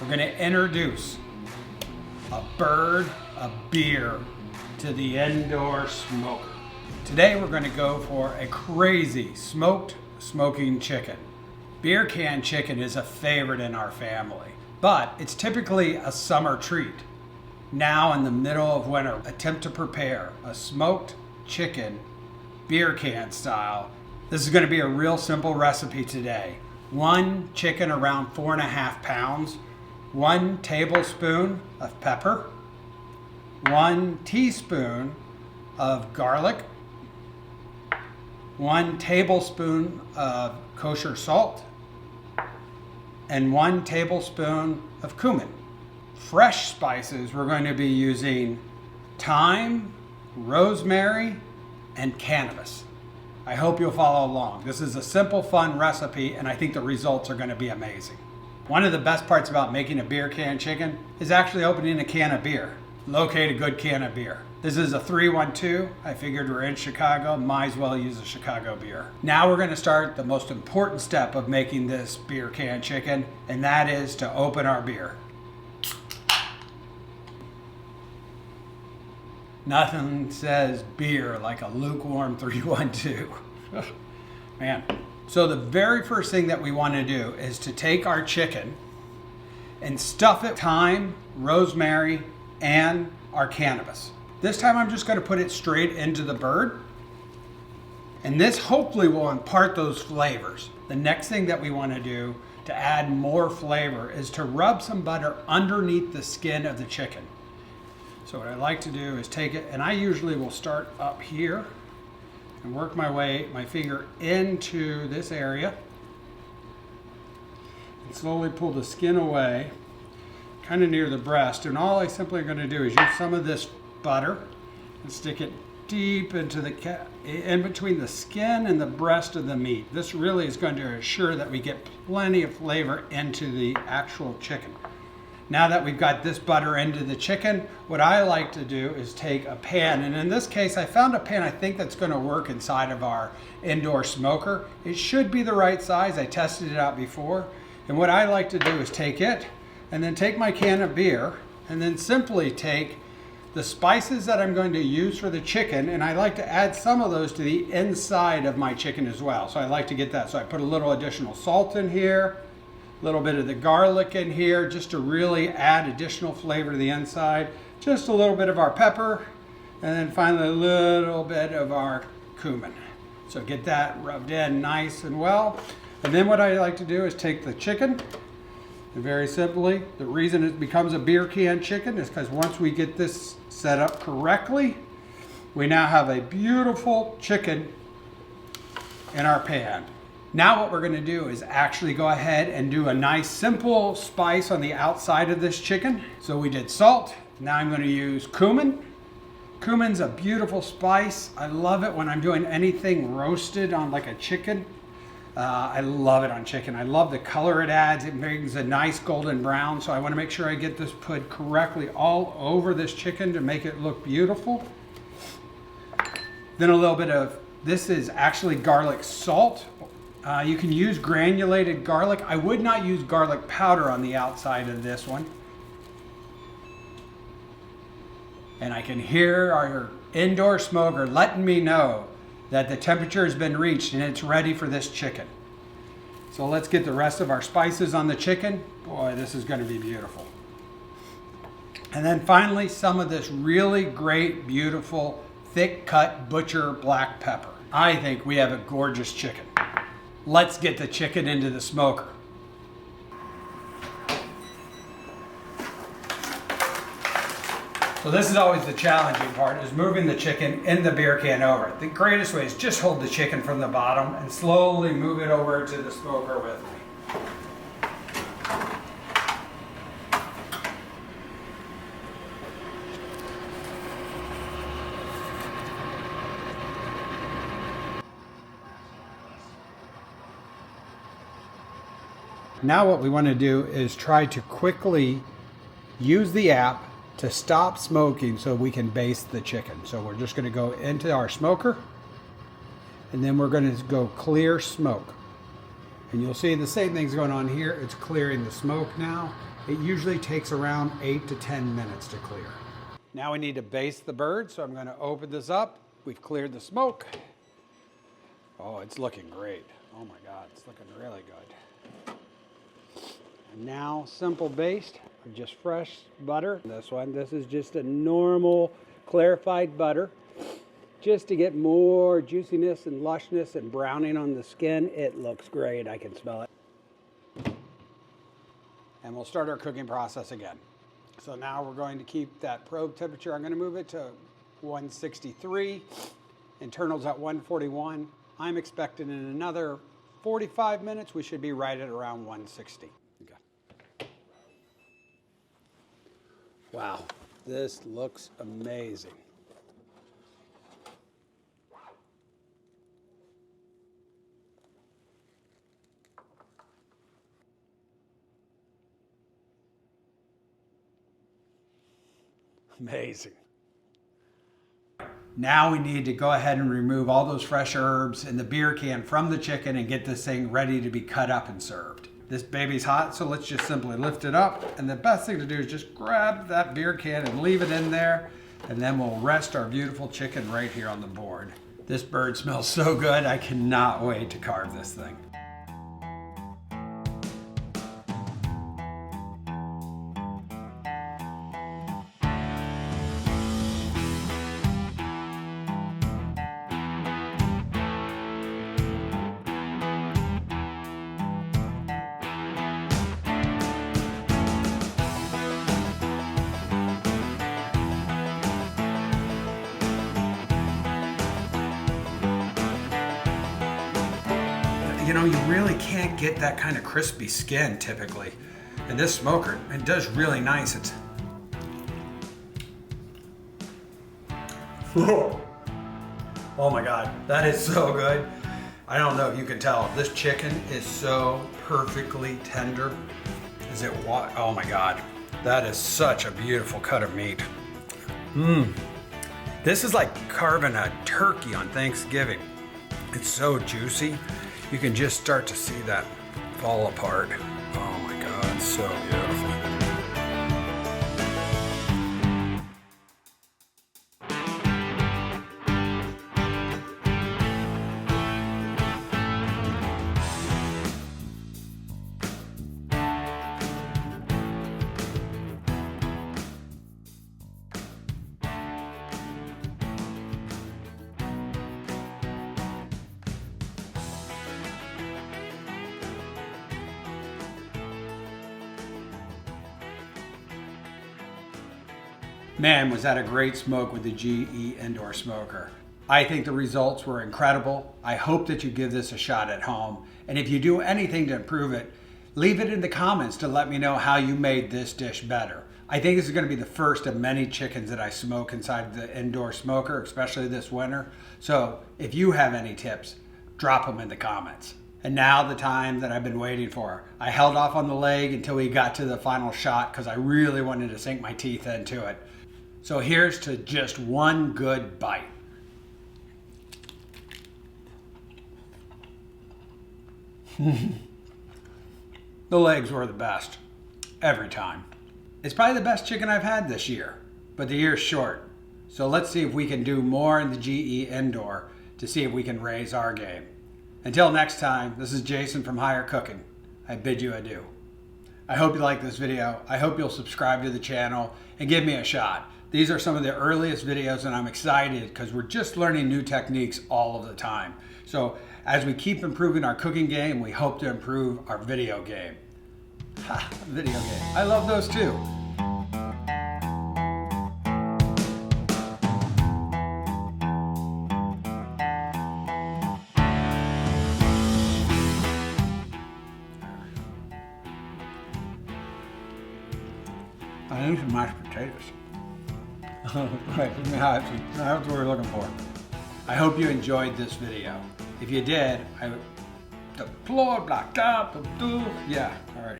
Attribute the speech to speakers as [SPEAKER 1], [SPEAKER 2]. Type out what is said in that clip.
[SPEAKER 1] We're going to introduce a bird, a beer to the indoor smoker. Today we're going to go for a crazy smoked smoking chicken. Beer can chicken is a favorite in our family, but it's typically a summer treat. Now in the middle of winter, attempt to prepare a smoked chicken beer can style. This is going to be a real simple recipe today. One chicken around 4.5 pounds, 1 tablespoon of pepper, 1 teaspoon of garlic, 1 tablespoon of kosher salt, and 1 tablespoon of cumin. Fresh spices, we're going to be using thyme, rosemary, and cannabis. I hope you'll follow along. This is a simple, fun recipe, and I think the results are going to be amazing. One of the best parts about making a beer can chicken is actually opening a can of beer. Locate a good can of beer. This is a 312. I figured we're in Chicago, might as well use a Chicago beer. Now we're going to start the most important step of making this beer can chicken, and that is to open our beer. Nothing says beer like a lukewarm 312. Man. So the very first thing that we want to do is to take our chicken and stuff it with thyme, rosemary, and our cannabis. This time I'm just going to put it straight into the bird. And this hopefully will impart those flavors. The next thing that we want to do to add more flavor is to rub some butter underneath the skin of the chicken. So what I like to do is take it, and I usually will start up here and work my finger into this area and slowly pull the skin away, kind of near the breast. And all I simply am going to do is use some of this butter and stick it deep into in between the skin and the breast of the meat. This really is going to ensure that we get plenty of flavor into the actual chicken. Now that we've got this butter into the chicken, what I like to do is take a pan, and in this case I found a pan I think that's going to work inside of our indoor smoker. It should be the right size. I tested it out before. And what I like to do is take it and then take my can of beer and then simply take the spices that I'm going to use for the chicken, and I like to add some of those to the inside of my chicken as well. So I like to get that. So I put a little additional salt in here, a little bit of the garlic in here just to really add additional flavor to the inside. Just a little bit of our pepper, and then finally a little bit of our cumin. So get that rubbed in nice and well. And then what I like to do is take the chicken, and very simply, the reason it becomes a beer can chicken is because once we get this set up correctly, we now have a beautiful chicken in our pan. Now what we're going to do is actually go ahead and do a nice simple spice on the outside of this chicken. So we did salt. Now I'm going to use cumin. Cumin's a beautiful spice. I love it when I'm doing anything roasted on like a chicken. I love it on chicken. I love the color it adds. It makes a nice golden brown. So I want to make sure I get this put correctly all over this chicken to make it look beautiful. Then a little bit of, this is actually garlic salt. You can use granulated garlic. I would not use garlic powder on the outside of this one. And I can hear our indoor smoker letting me know that the temperature has been reached and it's ready for this chicken. So let's get the rest of our spices on the chicken. Boy, this is going to be beautiful. And then finally, some of this really great, beautiful, thick cut butcher black pepper. I think we have a gorgeous chicken. Let's get the chicken into the smoker. So this is always the challenging part, is moving the chicken in the beer can over. The greatest way is just hold the chicken from the bottom and slowly move it over to the smoker with me. Now what we want to do is try to quickly use the app to stop smoking so we can baste the chicken. So we're just going to go into our smoker, and then we're going to go clear smoke. And you'll see the same thing's going on here. It's clearing the smoke now. It usually takes around 8 to 10 minutes to clear. Now we need to baste the bird, so I'm going to open this up. We've cleared the smoke. Oh, it's looking great. Oh my God, it's looking really good. And now simple baste of just fresh butter. This is just a normal clarified butter. Just to get more juiciness and lushness and browning on the skin. It looks great, I can smell it. And we'll start our cooking process again. So now we're going to keep that probe temperature. I'm going to move it to 163. Internals at 141. I'm expecting in another 45 minutes, we should be right at around 160. Okay. Wow, this looks amazing. Amazing. Now we need to go ahead and remove all those fresh herbs and the beer can from the chicken and get this thing ready to be cut up and served. This baby's hot, so let's just simply lift it up. And the best thing to do is just grab that beer can and leave it in there. And then we'll rest our beautiful chicken right here on the board. This bird smells so good, I cannot wait to carve this thing. You know, you really can't get that kind of crispy skin typically. And this smoker, it does really nice. It's oh my God, that is so good. I don't know if you can tell, this chicken is so perfectly tender. Oh my God, that is such a beautiful cut of meat. This is like carving a turkey on Thanksgiving. It's so juicy. You can just start to see that fall apart. Oh my God, so beautiful. Man, was that a great smoke with the GE indoor smoker. I think the results were incredible. I hope that you give this a shot at home. And if you do anything to improve it, leave it in the comments to let me know how you made this dish better. I think this is going to be the first of many chickens that I smoke inside the indoor smoker, especially this winter. So if you have any tips, drop them in the comments. And now the time that I've been waiting for. I held off on the leg until we got to the final shot because I really wanted to sink my teeth into it. So here's to just one good bite. The legs were the best, every time. It's probably the best chicken I've had this year, but the year's short. So let's see if we can do more in the GE indoor to see if we can raise our game. Until next time, this is Jason from Higher Cooking. I bid you adieu. I hope you like this video. I hope you'll subscribe to the channel and give me a shot. These are some of the earliest videos and I'm excited because we're just learning new techniques all of the time. So as we keep improving our cooking game, we hope to improve our video game. Ha, video game. I love those too. I need some mashed potatoes. Right, that's what we're looking for. I hope you enjoyed this video. If you did, the floor blocked up. Yeah, all right.